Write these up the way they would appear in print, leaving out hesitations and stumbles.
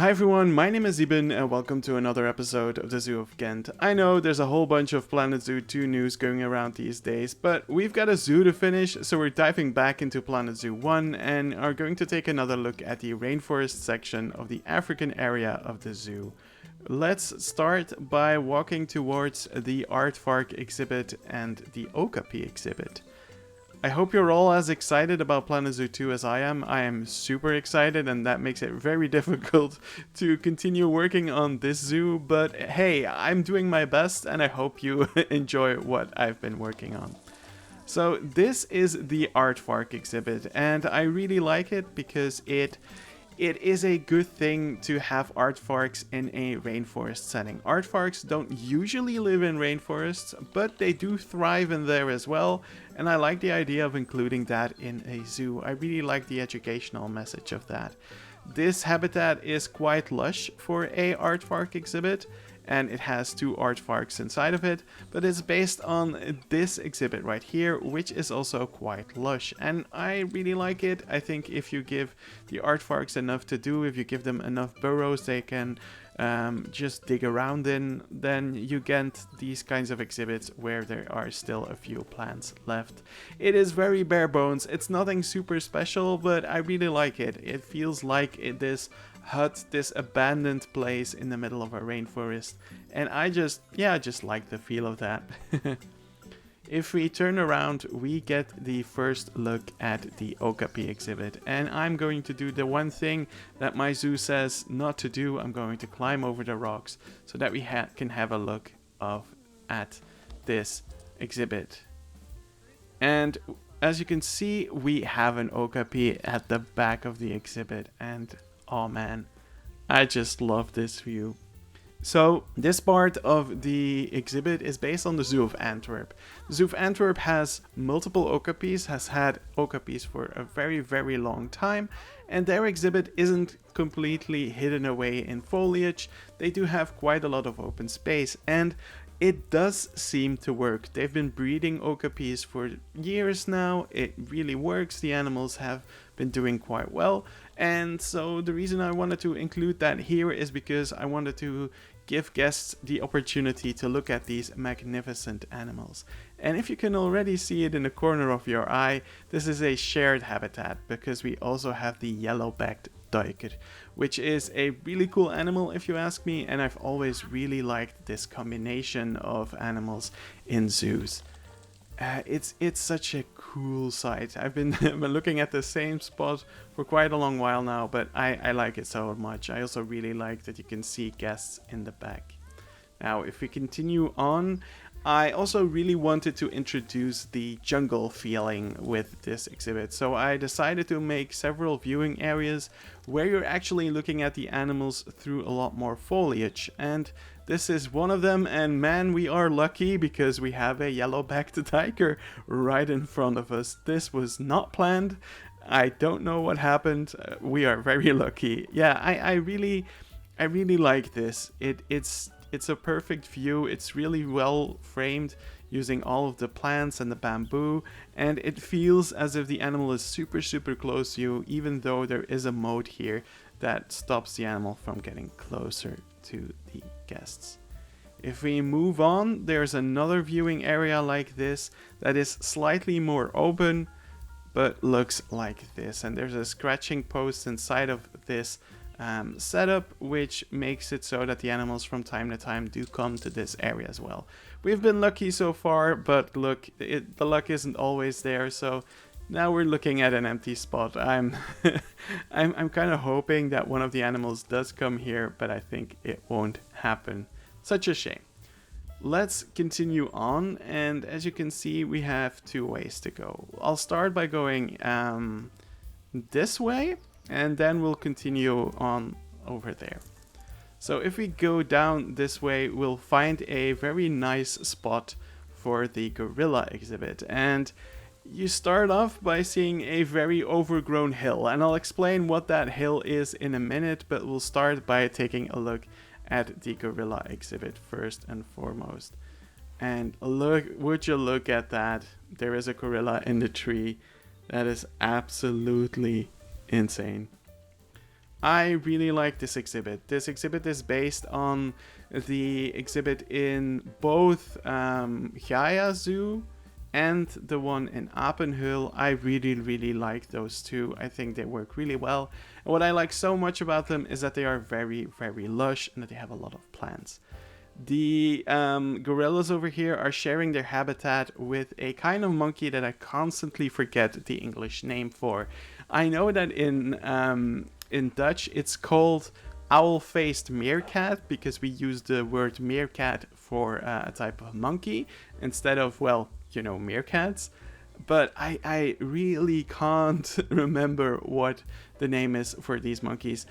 Hi everyone, my name is Iben and welcome to another episode of the Zoo of Ghent. I know there's a whole bunch of Planet Zoo 2 news going around these days, but we've got a zoo to finish, so we're diving back into Planet Zoo 1 and are going to take another look at the rainforest section of the African area of the zoo. Let's start by walking towards the Aardvark exhibit and the Okapi exhibit. I hope you're all as excited about Planet Zoo 2 as I am. I am super excited, and that makes it very difficult to continue working on this zoo. But hey, I'm doing my best, and I hope you enjoy what I've been working on. So this is the Aardvark exhibit, and I really like it because it is a good thing to have aardvarks in a rainforest setting. Aardvarks don't usually live in rainforests, but they do thrive in there as well, and I like the idea of including that in a zoo. I really like the educational message of that. This habitat is quite lush for a aardvark exhibit, and it has two aardvarks inside of it, but it's based on this exhibit right here, which is also quite lush, and I really like it. I think if you give the aardvarks enough to do, if you give them enough burrows they can just dig around in, then you get these kinds of exhibits where there are still a few plants left. It is very bare bones, it's nothing super special, but I really like it. It feels like this hut, this abandoned place in the middle of a rainforest, and I just like the feel of that. If we turn around, we get the first look at the Okapi exhibit, and I'm going to do the one thing that my zoo says not to do. I'm going to climb over the rocks so that we can have a look at this exhibit. And as you can see, we have an Okapi at the back of the exhibit, and oh man, I just love this view. So this part of the exhibit is based on the Zoo of Antwerp. The Zoo of Antwerp has multiple Okapis, has had Okapis for a very, very long time, and their exhibit isn't completely hidden away in foliage. They do have quite a lot of open space, and it does seem to work. They've been breeding Okapis for years now. It really works. The animals have been doing quite well. And so the reason I wanted to include that here is because I wanted to give guests the opportunity to look at these magnificent animals. And if you can already see it in the corner of your eye, this is a shared habitat because we also have the yellow-backed Duiker, which is a really cool animal if you ask me, and I've always really liked this combination of animals in zoos. It's such a cool sight. I've been looking at the same spot for quite a long while now, but I like it so much. I also really like that you can see guests in the back. Now, if we continue on, I also really wanted to introduce the jungle feeling with this exhibit, so I decided to make several viewing areas where you're actually looking at the animals through a lot more foliage, and this is one of them, and man, we are lucky because we have a yellow-backed Duiker right in front of us. This was not planned. I don't know what happened. We are very lucky. Yeah, I really like this. It's a perfect view. It's really well framed using all of the plants and the bamboo, and it feels as if the animal is super close to you, even though there is a mode here that stops the animal from getting closer to the guests. If we move on, there's another viewing area like this that is slightly more open but looks like this, and there's a scratching post inside of this setup, which makes it so that the animals from time to time do come to this area as well. We've been lucky so far, but look, the luck isn't always there, so now we're looking at an empty spot. I'm kind of hoping that one of the animals does come here, but I think it won't happen. Such a shame. Let's continue on, and as you can see, we have two ways to go. I'll start by going this way, and then we'll continue on over there. So if we go down this way, we'll find a very nice spot for the gorilla exhibit, and you start off by seeing a very overgrown hill, and I'll explain what that hill is in a minute, but we'll start by taking a look at the gorilla exhibit first and foremost. And would you look at that? There is a gorilla in the tree. That is absolutely insane. I really like this exhibit. This exhibit is based on the exhibit in both Gaia Zoo and the one in Apenhul. I really like those two. I think they work really well. And what I like so much about them is that they are very lush and that they have a lot of plants. The gorillas over here are sharing their habitat with a kind of monkey that I constantly forget the English name for. I know that in Dutch it's called owl-faced meerkat, because we use the word meerkat for a type of monkey instead of, well, you know, meerkats. But I really can't remember what the name is for these monkeys.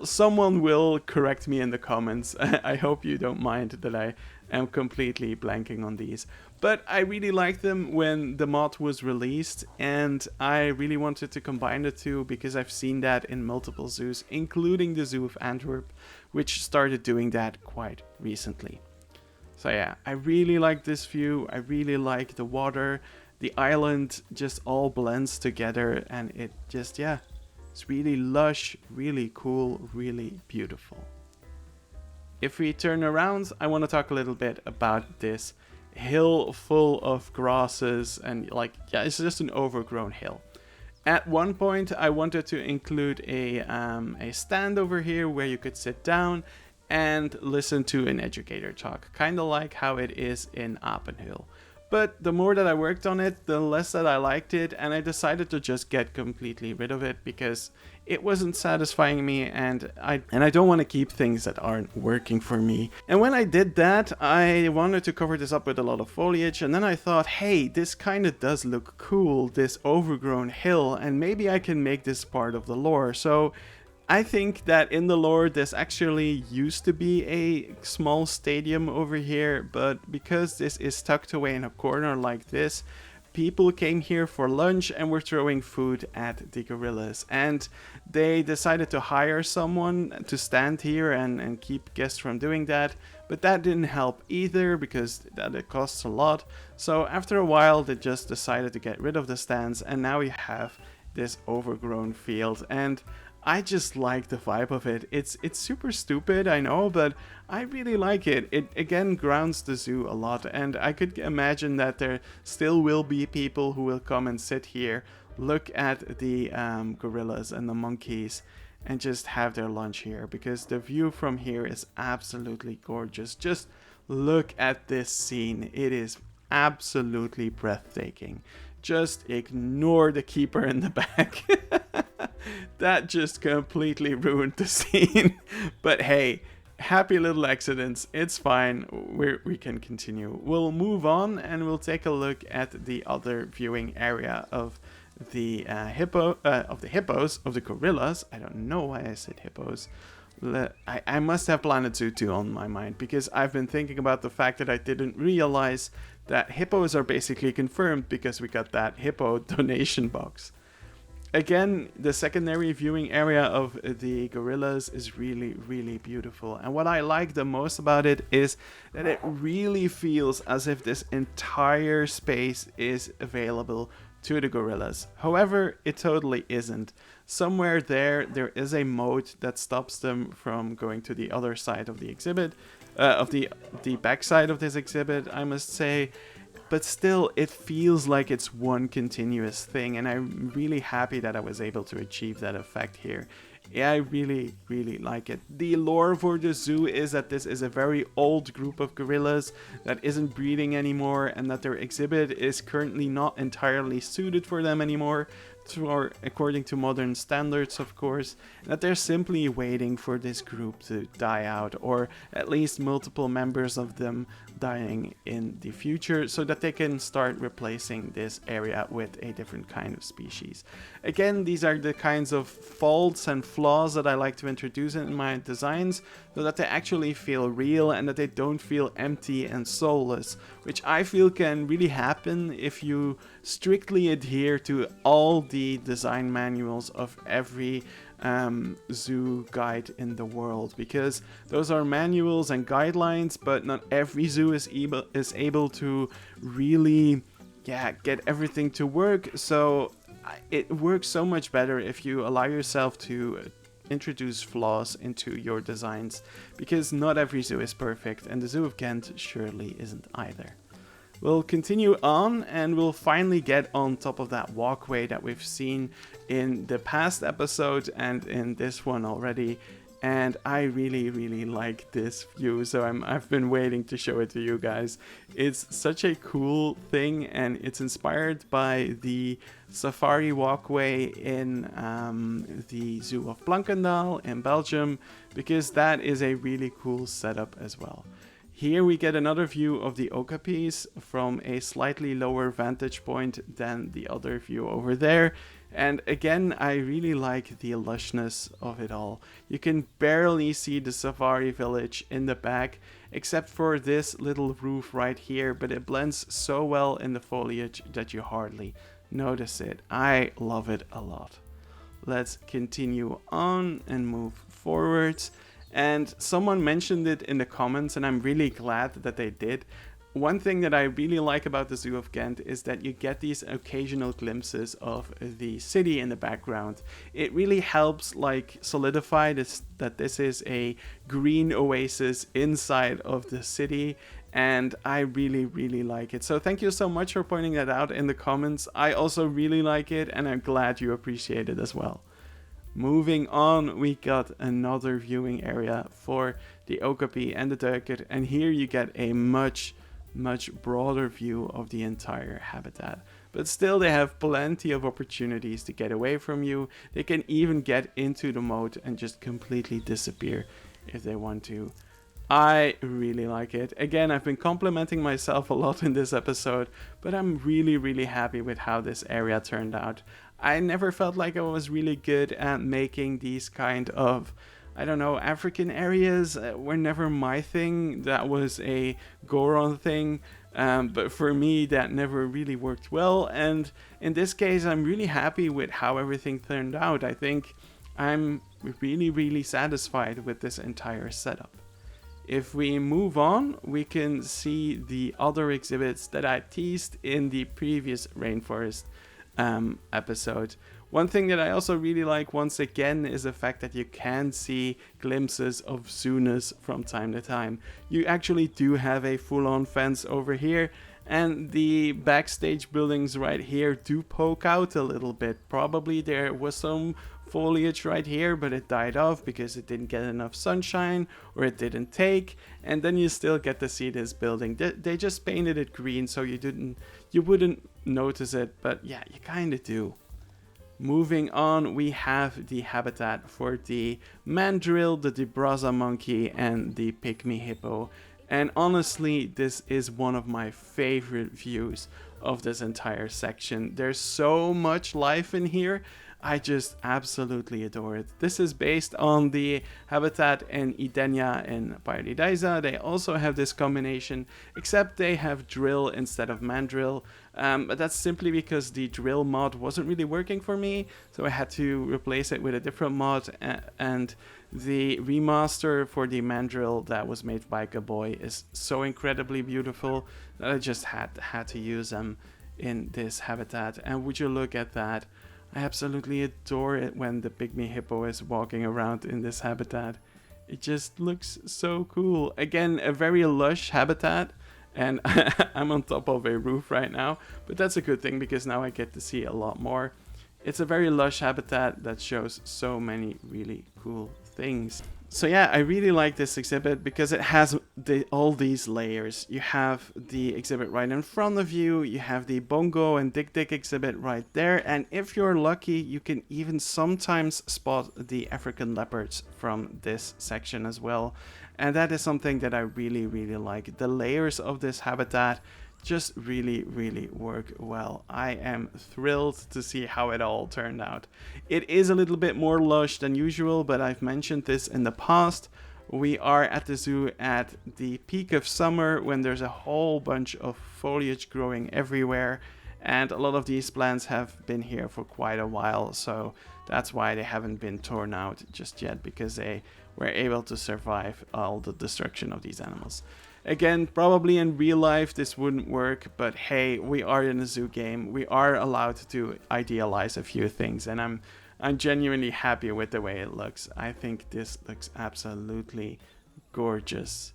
Someone will correct me in the comments. I hope you don't mind that I am completely blanking on these. But I really liked them when the mod was released, and I really wanted to combine the two because I've seen that in multiple zoos, including the Zoo of Antwerp, which started doing that quite recently. So yeah, I really like this view. I really like the water. The island just all blends together, and it just, yeah, it's really lush, really cool, really beautiful. If we turn around, I want to talk a little bit about this hill full of grasses, and like, yeah, it's just an overgrown hill. At one point, I wanted to include a stand over here where you could sit down and listen to an educator talk, kind of like how it is in Apenhul. But the more that I worked on it, the less that I liked it, and I decided to just get completely rid of it because it wasn't satisfying me, and I don't want to keep things that aren't working for me. And when I did that, I wanted to cover this up with a lot of foliage, and then I thought, hey, this kind of does look cool, this overgrown hill, and maybe I can make this part of the lore. So I think that in the lore this actually used to be a small stadium over here, but because this is tucked away in a corner like this, people came here for lunch and were throwing food at the gorillas, and they decided to hire someone to stand here and keep guests from doing that, but that didn't help either because it costs a lot. So after a while they just decided to get rid of the stands, and now we have this overgrown field, and I just like the vibe of it. It's super stupid, I know, but I really like it. It again grounds the zoo a lot, and I could imagine that there still will be people who will come and sit here, look at the gorillas and the monkeys, and just have their lunch here, because the view from here is absolutely gorgeous. Just look at this scene. It is absolutely breathtaking. Just ignore the keeper in the back. That just completely ruined the scene. But hey, happy little accidents. It's fine. We can continue. We'll move on and we'll take a look at the other viewing area of the hippos, of the gorillas. I don't know why I said hippos. I must have Planet Zoo 2 on my mind, because I've been thinking about the fact that I didn't realize that hippos are basically confirmed because we got that hippo donation box. Again, the secondary viewing area of the gorillas is really beautiful. And what I like the most about it is that it really feels as if this entire space is available to the gorillas. However, it totally isn't. Somewhere there is a moat that stops them from going to the other side of the exhibit, of the back side of this exhibit, I must say. But still, it feels like it's one continuous thing, and I'm really happy that I was able to achieve that effect here. Yeah, I really like it. The lore for the zoo is that this is a very old group of gorillas that isn't breeding anymore, and that their exhibit is currently not entirely suited for them anymore, according to modern standards, of course, and that they're simply waiting for this group to die out, or at least multiple members of them dying in the future, so that they can start replacing this area with a different kind of species. Again, these are the kinds of faults and flaws that I like to introduce in my designs, so that they actually feel real and that they don't feel empty and soulless, which I feel can really happen if you strictly adhere to all the design manuals of every zoo guide in the world, because those are manuals and guidelines, but not every zoo is able to really get everything to work. So it works so much better if you allow yourself to introduce flaws into your designs, because not every zoo is perfect, and the Zoo of Ghent surely isn't either. We'll continue on and we'll finally get on top of that walkway that we've seen in the past episode and in this one already. And I really like this view, so I've been waiting to show it to you guys. It's such a cool thing, and it's inspired by the safari walkway in the Zoo of Blankendaal in Belgium, because that is a really cool setup as well. Here we get another view of the Okapis from a slightly lower vantage point than the other view over there. And again, I really like the lushness of it all. You can barely see the safari village in the back, except for this little roof right here, but it blends so well in the foliage that you hardly notice it. I love it a lot. Let's continue on and move forwards. And someone mentioned it in the comments, and I'm really glad that they did. One thing that I really like about the Zoo of Ghent is that you get these occasional glimpses of the city in the background. It really helps like solidify that this is a green oasis inside of the city, and I really like it. So thank you so much for pointing that out in the comments. I also really like it, and I'm glad you appreciate it as well. Moving on, we got another viewing area for the Okapi and the Duiker, and here you get a much broader view of the entire habitat. But still, they have plenty of opportunities to get away from you. They can even get into the moat and just completely disappear if they want to. I really like it. Again, I've been complimenting myself a lot in this episode, but I'm really happy with how this area turned out. I never felt like I was really good at making these kind of, I don't know, African areas were never my thing. That was a Goron thing, but for me that never really worked well. And in this case, I'm really happy with how everything turned out. I think I'm really satisfied with this entire setup. If we move on, we can see the other exhibits that I teased in the previous rainforest episode. One thing that I also really like once again is the fact that you can see glimpses of zooness from time to time. You actually do have a full-on fence over here, and the backstage buildings right here do poke out a little bit. Probably there was some foliage right here, but it died off because it didn't get enough sunshine or it didn't take, and then you still get to see this building. They just painted it green so you wouldn't notice it, but yeah, you kind of do. Moving on, we have the habitat for the Mandrill, the Debraza monkey, and the Pygmy Hippo. And honestly, this is one of my favorite views of this entire section. There's so much life in here. I just absolutely adore it. This is based on the habitat in Idenya and Paradise. They also have this combination, except they have drill instead of mandrill. But that's simply because the drill mod wasn't really working for me, so I had to replace it with a different mod. And the remaster for the mandrill that was made by Gaboy is so incredibly beautiful that I just had to use them in this habitat. And would you look at that? I absolutely adore it when the Pygmy Hippo is walking around in this habitat. It just looks so cool. Again, a very lush habitat, and I'm on top of a roof right now, but that's a good thing because now I get to see a lot more. It's a very lush habitat that shows so many really cool things. So yeah, I really like this exhibit because it has all these layers. You have the exhibit right in front of you, you have the bongo and dik dik exhibit right there, and if you're lucky, you can even sometimes spot the African leopards from this section as well. And that is something that I really like. The layers of this habitat just really work well. I am thrilled to see how it all turned out. It is a little bit more lush than usual, but I've mentioned this in the past. We are at the zoo at the peak of summer when there's a whole bunch of foliage growing everywhere, and a lot of these plants have been here for quite a while, so that's why they haven't been torn out just yet, because they were able to survive all the destruction of these animals. Again, probably in real life this wouldn't work, but hey, we are in a zoo game. We are allowed to idealize a few things, and I'm genuinely happy with the way it looks. I think this looks absolutely gorgeous.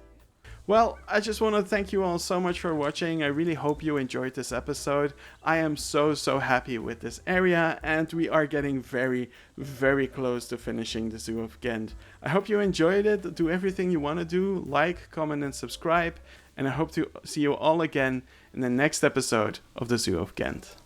Well, I just want to thank you all so much for watching. I really hope you enjoyed this episode. I am so happy with this area, and we are getting very close to finishing the Zoo of Ghent. I hope you enjoyed it. Do everything you want to do. Like, comment, and subscribe. And I hope to see you all again in the next episode of the Zoo of Ghent.